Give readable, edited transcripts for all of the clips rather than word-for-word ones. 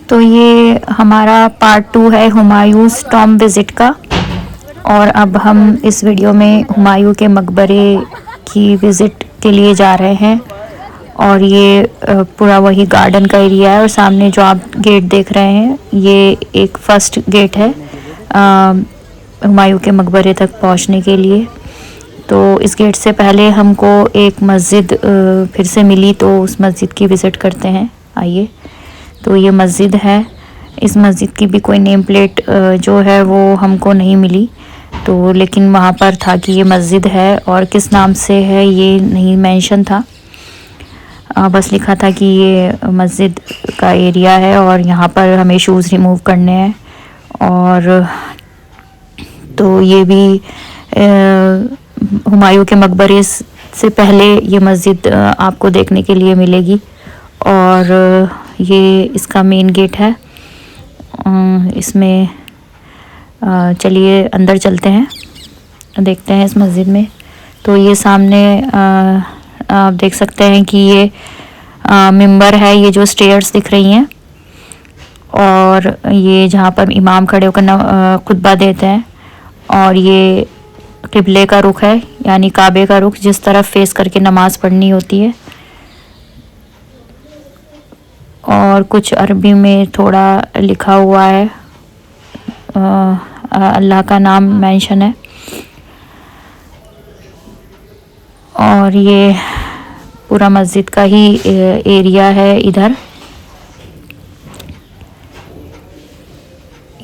तो ये हमारा पार्ट 2 है हुमायूंस टॉम विज़िट का। और अब हम इस वीडियो में हुमायूं के मकबरे की विज़िट के लिए जा रहे हैं। और ये पूरा वही गार्डन का एरिया है। और सामने जो आप गेट देख रहे हैं ये एक फर्स्ट गेट है हुमायूं के मकबरे तक पहुंचने के लिए। तो इस गेट से पहले हमको एक मस्जिद फिर से मिली, तो उस मस्जिद की विज़िट करते हैं। आइए। तो ये मस्जिद है। इस मस्जिद की भी कोई नेम प्लेट जो है वो हमको नहीं मिली, तो लेकिन वहाँ पर था कि ये मस्जिद है और किस नाम से है ये नहीं मेंशन था। बस लिखा था कि ये मस्जिद का एरिया है और यहाँ पर हमें शूज़ रिमूव करने हैं। और तो ये भी हुमायूं के मकबरे से पहले ये मस्जिद आपको देखने के लिए मिलेगी। और ये इसका मेन गेट है। इसमें चलिए अंदर चलते हैं, देखते हैं इस मस्जिद में। तो ये सामने आप देख सकते हैं कि ये मिंबर है, ये जो स्टेयर्स दिख रही हैं। और ये जहाँ पर इमाम खड़े होकर खुतबा देते हैं। और ये किबले का रुख है, यानी काबे का रुख, जिस तरफ फेस करके नमाज़ पढ़नी होती है। और कुछ अरबी में थोड़ा लिखा हुआ है, अल्लाह का नाम मेंशन है। और ये पूरा मस्जिद का ही एरिया है इधर।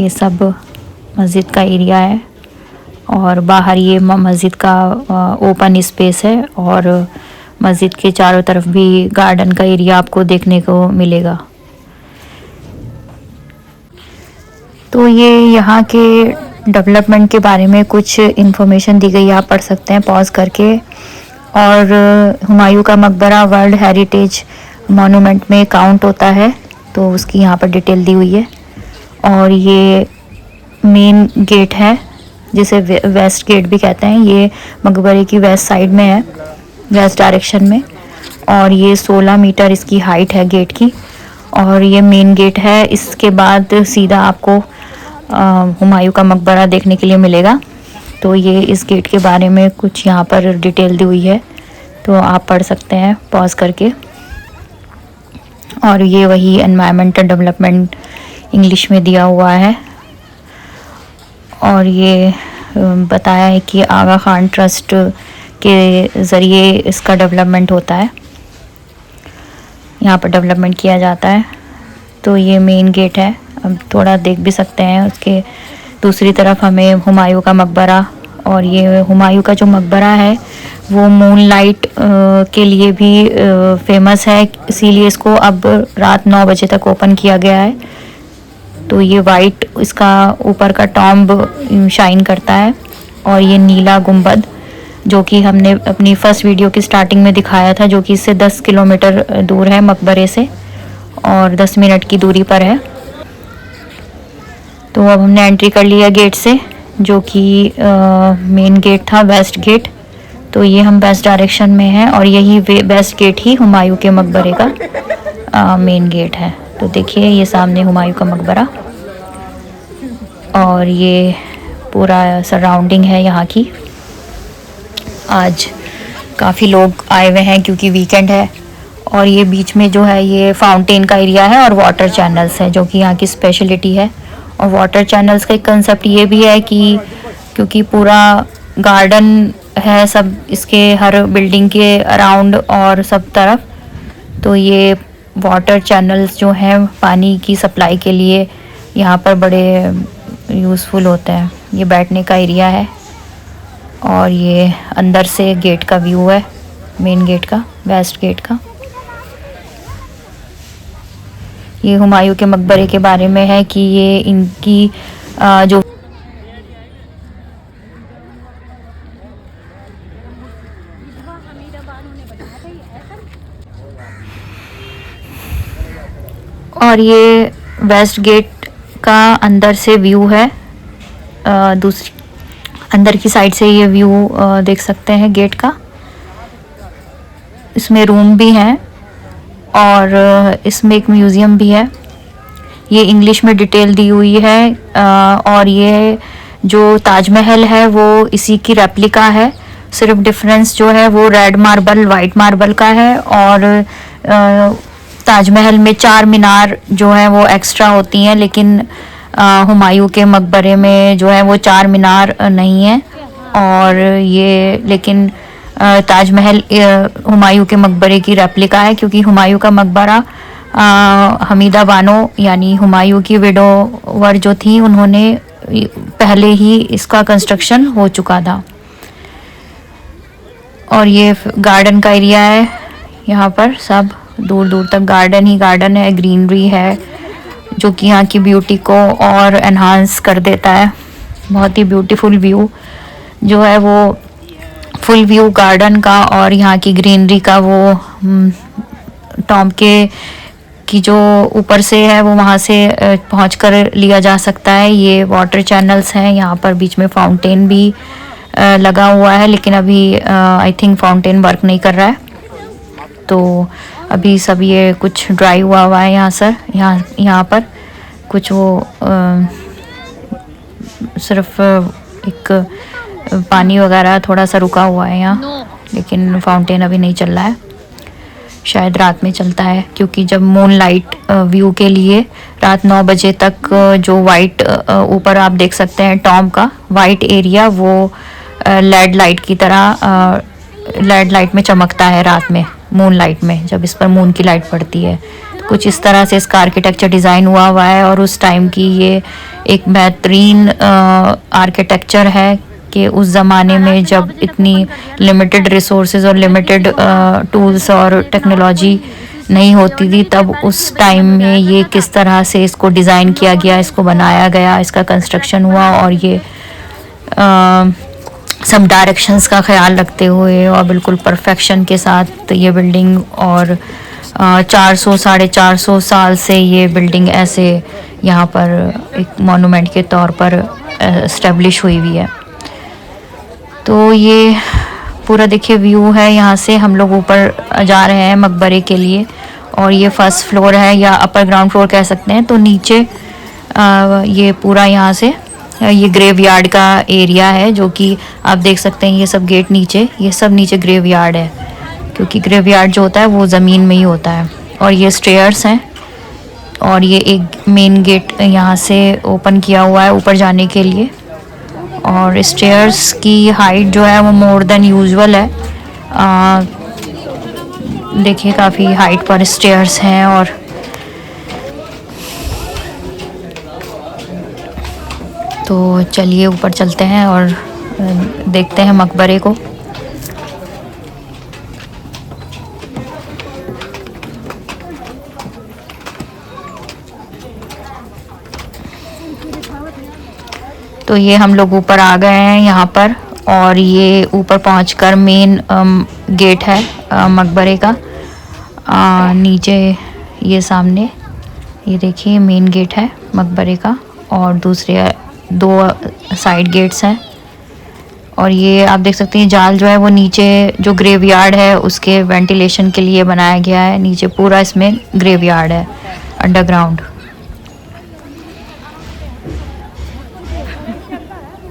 ये सब मस्जिद का एरिया है। और बाहर ये मस्जिद का ओपन स्पेस है। और मस्जिद के चारों तरफ भी गार्डन का एरिया आपको देखने को मिलेगा। तो ये यहाँ के डेवलपमेंट के बारे में कुछ इन्फॉर्मेशन दी गई, आप पढ़ सकते हैं पॉज करके। और हुमायूं का मकबरा वर्ल्ड हेरिटेज मॉन्यूमेंट में काउंट होता है, तो उसकी यहाँ पर डिटेल दी हुई है। और ये मेन गेट है, जिसे वेस्ट गेट भी कहते हैं। ये मकबरे की वेस्ट साइड में है, वेस्ट डायरेक्शन में। और ये 16 मीटर इसकी हाइट है गेट की। और ये मेन गेट है। इसके बाद सीधा आपको हुमायूं का मकबरा देखने के लिए मिलेगा। तो ये इस गेट के बारे में कुछ यहाँ पर डिटेल दी हुई है, तो आप पढ़ सकते हैं पॉज करके। और ये वही एनवायरमेंटल डेवलपमेंट इंग्लिश में दिया हुआ है। और ये बताया है कि आगा खान ट्रस्ट के ज़रिए इसका डेवलपमेंट होता है, यहाँ पर डेवलपमेंट किया जाता है। तो ये मेन गेट है। अब थोड़ा देख भी सकते हैं, उसके दूसरी तरफ हमें हुमायूं का मकबरा। और ये हुमायूं का जो मकबरा है वो मून लाइट के लिए भी फेमस है, इसीलिए इसको अब रात 9 बजे तक ओपन किया गया है। तो ये वाइट इसका ऊपर का टॉम्ब शाइन करता है। और ये नीला गुंबद, जो कि हमने अपनी फर्स्ट वीडियो की स्टार्टिंग में दिखाया था, जो कि इससे 10 किलोमीटर दूर है मकबरे से और 10 मिनट की दूरी पर है। तो अब हमने एंट्री कर लिया गेट से, जो कि मेन गेट था, वेस्ट गेट। तो ये हम वेस्ट डायरेक्शन में हैं और यही वेस्ट गेट ही हुमायूं के मकबरे का मेन गेट है। तो देखिए ये सामने हुमायूं का मकबरा। और ये पूरा सराउंडिंग है यहाँ की। आज काफ़ी लोग आए हुए हैं क्योंकि वीकेंड है। और ये बीच में जो है ये फाउंटेन का एरिया है और वाटर चैनल्स है, जो कि यहाँ की स्पेशलिटी है। और वाटर चैनल्स का एक कंसेप्ट ये भी है कि क्योंकि पूरा गार्डन है सब इसके हर बिल्डिंग के अराउंड और सब तरफ, तो ये वाटर चैनल्स जो हैं पानी की सप्लाई के लिए यहाँ पर बड़े यूज़फुल होते हैं। ये बैठने का एरिया है। और ये अंदर से गेट का व्यू है, मेन गेट का, वेस्ट गेट का। ये हुमायूं के मकबरे के बारे में है कि ये इनकी जो और ये वेस्ट गेट का अंदर से व्यू है। दूसरी अंदर की साइड से ये व्यू देख सकते हैं गेट का। इसमें रूम भी हैं और इसमें एक म्यूज़ियम भी है। ये इंग्लिश में डिटेल दी हुई है। और ये जो ताजमहल है वो इसी की रेप्लिका है, सिर्फ डिफरेंस जो है वो रेड मार्बल वाइट मार्बल का है। और ताजमहल में 4 मीनार जो है वो एक्स्ट्रा होती हैं, लेकिन हुमायूं के मकबरे में जो है वो 4 मीनार नहीं है। और ये लेकिन ताजमहल हुमायूं के मकबरे की रेप्लिका है, क्योंकि हुमायूं का मकबरा हमीदा बानो यानी हुमायूं की विडोवर जो थी, उन्होंने पहले ही इसका कंस्ट्रक्शन हो चुका था। और ये गार्डन का एरिया है, यहाँ पर सब दूर दूर तक गार्डन ही गार्डन है, ग्रीनरी है, जो कि यहाँ की ब्यूटी को और एनहांस कर देता है। बहुत ही ब्यूटीफुल व्यू जो है वो फुल व्यू गार्डन का और यहाँ की ग्रीनरी का वो टॉम के की जो ऊपर से है वो वहाँ से पहुँच कर लिया जा सकता है। ये वाटर चैनल्स हैं, यहाँ पर बीच में फाउंटेन भी लगा हुआ है, लेकिन अभी आई थिंक फाउंटेन वर्क नहीं कर रहा है, तो अभी सब ये कुछ ड्राई हुआ है यहाँ पर कुछ वो सिर्फ एक पानी वगैरह थोड़ा सा रुका हुआ है यहाँ, लेकिन फाउंटेन अभी नहीं चल रहा है, शायद रात में चलता है, क्योंकि जब मून लाइट व्यू के लिए रात 9 बजे तक जो वाइट ऊपर आप देख सकते हैं टॉम का वाइट एरिया, वो लेड लाइट की तरह लेड लाइट में चमकता है रात में, मून लाइट में, जब इस पर मून की लाइट पड़ती है। तो कुछ इस तरह से इसका आर्किटेक्चर डिज़ाइन हुआ है। और उस टाइम की ये एक बेहतरीन आर्किटेक्चर है कि उस ज़माने में जब इतनी लिमिटेड रिसोर्सेज और लिमिटेड टूल्स और टेक्नोलॉजी नहीं होती थी, तब उस टाइम में ये किस तरह से इसको डिज़ाइन किया गया, इसको बनाया गया, इसका कंस्ट्रक्शन हुआ। और ये सब डायरेक्शंस का ख्याल रखते हुए और बिल्कुल परफेक्शन के साथ ये बिल्डिंग, और 400 450 साल से ये बिल्डिंग ऐसे यहाँ पर एक मॉन्यूमेंट के तौर पर इस्टेब्लिश हुई हुई है। तो ये पूरा देखिए व्यू है, यहाँ से हम लोग ऊपर जा रहे हैं मकबरे के लिए, और ये फर्स्ट फ्लोर है या अपर ग्राउंड फ्लोर कह सकते हैं। तो नीचे ये पूरा यहाँ से ये ग्रेवयार्ड का एरिया है, जो कि आप देख सकते हैं, ये सब गेट नीचे, ये सब नीचे ग्रेवयार्ड है, क्योंकि ग्रेवयार्ड जो होता है वो ज़मीन में ही होता है। और ये स्टेयर्स हैं, और ये एक मेन गेट यहाँ से ओपन किया हुआ है ऊपर जाने के लिए। और स्टेयर्स की हाइट जो है वो मोर देन यूजुअल है, देखिए काफ़ी हाइट पर स्टेयर्स हैं। और तो चलिए ऊपर चलते हैं और देखते हैं मकबरे को। तो ये हम लोग ऊपर आ गए हैं यहाँ पर, और ये ऊपर पहुँचकर मेन गेट है मकबरे का। नीचे ये सामने ये देखिए मेन गेट है मकबरे का, और दूसरे 2 साइड गेट्स हैं। और ये आप देख सकते हैं जाल जो है वो नीचे जो ग्रेवयार्ड है उसके वेंटिलेशन के लिए बनाया गया है। नीचे पूरा इसमें ग्रेवयार्ड है अंडरग्राउंड।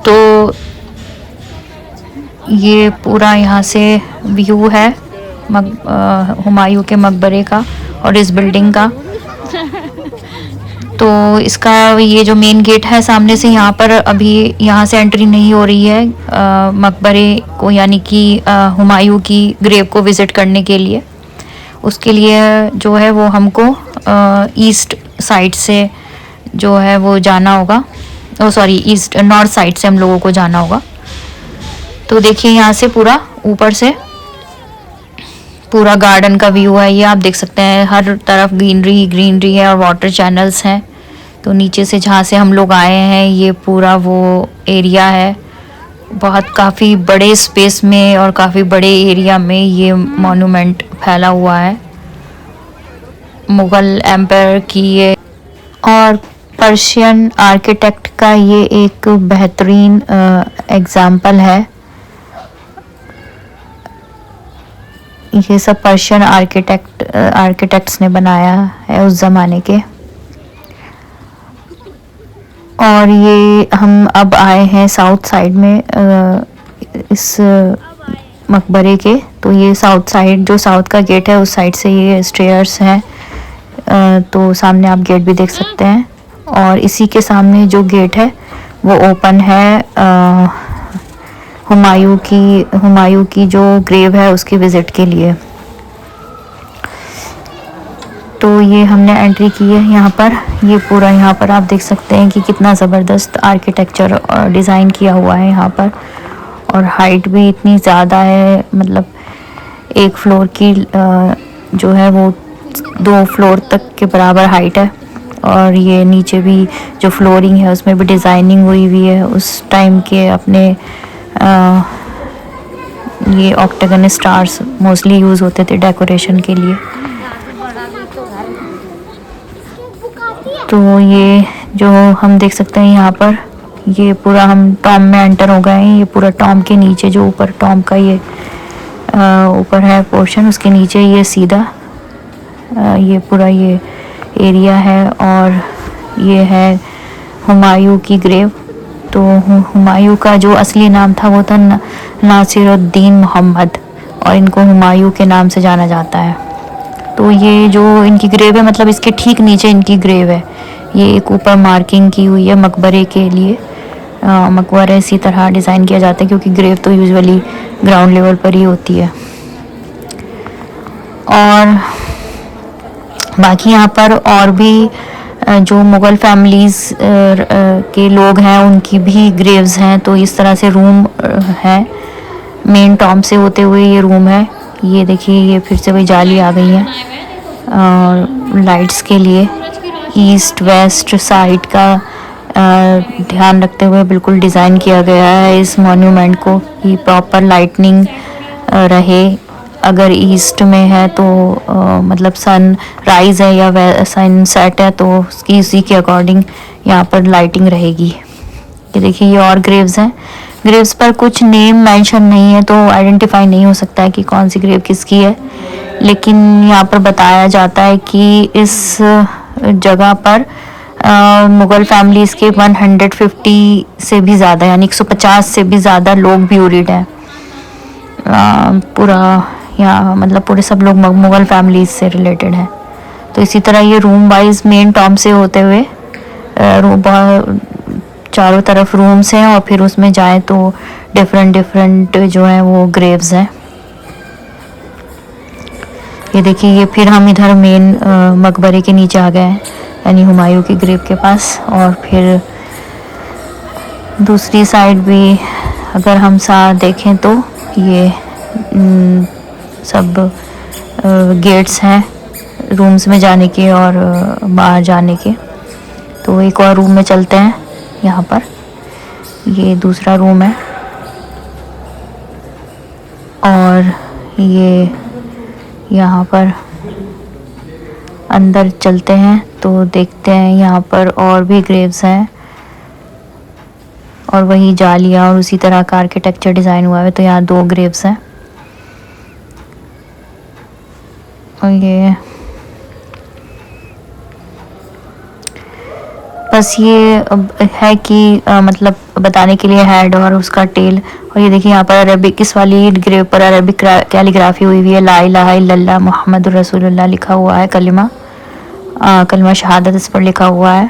तो ये पूरा यहाँ से व्यू है हुमायूं के मकबरे का और इस बिल्डिंग का। तो इसका ये जो मेन गेट है सामने से, यहाँ पर अभी यहाँ से एंट्री नहीं हो रही है मकबरे को, यानी कि हुमायूं की ग्रेव को विज़िट करने के लिए। उसके लिए जो है वो हमको ईस्ट साइड से जो है वो जाना होगा, ईस्ट नॉर्थ साइड से हम लोगों को जाना होगा। तो देखिए यहाँ से पूरा ऊपर से पूरा गार्डन का व्यू है, ये आप देख सकते हैं, हर तरफ ग्रीनरी ही ग्रीनरी है और वाटर चैनल्स हैं। तो नीचे से जहाँ से हम लोग आए हैं ये पूरा वो एरिया है, बहुत काफ़ी बड़े स्पेस में और काफ़ी बड़े एरिया में ये मॉन्यूमेंट फैला हुआ है मुग़ल एम्पायर की ये। और पर्शियन आर्किटेक्ट का ये एक बेहतरीन एग्जाम्पल है। ये सब पर्शियन आर्किटेक्ट्स ने बनाया है उस ज़माने के। और ये हम अब आए हैं साउथ साइड में इस मकबरे के। तो ये साउथ साइड, जो साउथ का गेट है उस साइड से ये स्टेयर्स हैं, तो सामने आप गेट भी देख सकते हैं। और इसी के सामने जो गेट है वो ओपन है हुमायूं की जो ग्रेव है उसकी विज़िट के लिए। तो ये हमने एंट्री की है यहाँ पर। ये पूरा यहाँ पर आप देख सकते हैं कि कितना ज़बरदस्त आर्किटेक्चर और डिज़ाइन किया हुआ है यहाँ पर। और हाइट भी इतनी ज़्यादा है, मतलब एक फ्लोर की जो है वो 2 फ्लोर तक के बराबर हाइट है। और ये नीचे भी जो फ्लोरिंग है उसमें भी डिज़ाइनिंग हुई है उस टाइम के अपने ये ऑक्टागन स्टार्स मोस्टली यूज़ होते थे डेकोरेशन के लिए। तो ये जो हम देख सकते हैं यहाँ पर, ये पूरा हम टॉम में एंटर हो गए हैं। ये पूरा टॉम के नीचे जो ऊपर टॉम का ये ऊपर है पोर्शन, उसके नीचे ये सीधा ये पूरा ये एरिया है। और ये है हुमायूं की ग्रेव। तो हुमायूं का जो असली नाम था वो था नासिरुद्दीन मोहम्मद, और इनको हुमायूं के नाम से जाना जाता है। तो ये जो इनकी ग्रेव है, मतलब इसके ठीक नीचे इनकी ग्रेव है। ये एक ऊपर मार्किंग की हुई है मकबरे के लिए। मकबरा इसी तरह डिज़ाइन किया जाता है क्योंकि ग्रेव तो यूजुअली ग्राउंड लेवल पर ही होती है। और बाकी यहाँ पर और भी जो मुग़ल फैमिलीज़ के लोग हैं उनकी भी ग्रेव्स हैं। तो इस तरह से रूम है, मेन टॉम से होते हुए ये रूम है। ये देखिए, ये फिर से वही जाली आ गई है लाइट्स के लिए। ईस्ट वेस्ट साइड का ध्यान रखते हुए बिल्कुल डिज़ाइन किया गया है इस मॉन्यूमेंट को, कि प्रॉपर लाइटनिंग रहे। अगर ईस्ट में है तो मतलब सन राइज है या सन सेट है तो उसकी उसी के अकॉर्डिंग यहाँ पर लाइटिंग रहेगी। ये देखिए, ये और ग्रेव्स हैं। ग्रेव्स पर कुछ नेम मेंशन नहीं है तो आइडेंटिफाई नहीं हो सकता है कि कौन सी ग्रेव किसकी है, लेकिन यहाँ पर बताया जाता है कि इस जगह पर मुग़ल फैमिलीज़ के 150 से भी ज़्यादा, यानी 150 से भी ज़्यादा लोग ब्यूरिड हैं। पूरा यहाँ मतलब पूरे सब लोग मुग़ल फैमिलीज़ से रिलेटेड हैं। तो इसी तरह ये रूम वाइज मेन टॉम से होते हुए चारों तरफ रूम्स हैं, और फिर उसमें जाएं तो डिफरेंट जो हैं वो ग्रेव्स हैं। ये देखिए, ये फिर हम इधर मेन मकबरे के नीचे आ गए हैं, यानी हुमायूं की ग्रेव के पास। और फिर दूसरी साइड भी अगर हम साथ देखें तो ये सब गेट्स हैं रूम्स में जाने के और बाहर जाने के। तो एक और रूम में चलते हैं। यहाँ पर ये दूसरा रूम है, और ये यहाँ पर अंदर चलते हैं तो देखते हैं यहाँ पर और भी ग्रेव्स हैं, और वही जालियाँ और उसी तरह का आर्किटेक्चर डिज़ाइन हुआ है। तो यहाँ 2 ग्रेव्स हैं। और ये बस ये है कि मतलब बताने के लिए हेड और उसका टेल। और ये देखिए, यहाँ पर अरबिक, इस वाली ग्रेव पर अरबिक कैलीग्राफी हुई है। ला इलाहा इल्लल्लाह मुहम्मदुर रसूलुल्लाह लिखा हुआ है, कलिमा शहादत इस पर लिखा हुआ है।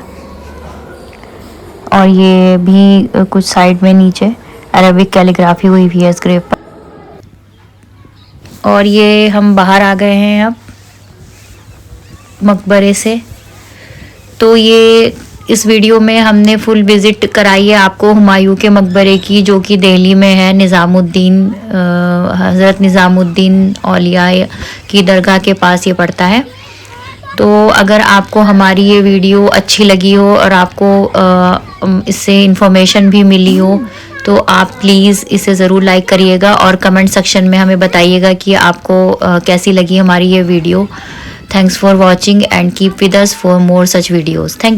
और ये भी कुछ साइड में नीचे अरबिक कैलीग्राफी हुई है इस ग्रेव पर। और ये हम बाहर आ गए हैं अब मकबरे से। तो ये इस वीडियो में हमने फुल विज़िट कराई है आपको हुमायूं के मकबरे की, जो कि दिल्ली में है। हज़रत निज़ामुद्दीन औलिया की दरगाह के पास ये पड़ता है। तो अगर आपको हमारी ये वीडियो अच्छी लगी हो और आपको इससे इन्फॉर्मेशन भी मिली हो तो आप प्लीज़ इसे ज़रूर लाइक करिएगा और कमेंट सेक्शन में हमें बताइएगा कि आपको कैसी लगी हमारी ये video. Thanks for watching and keep with us for more such videos. Thank you.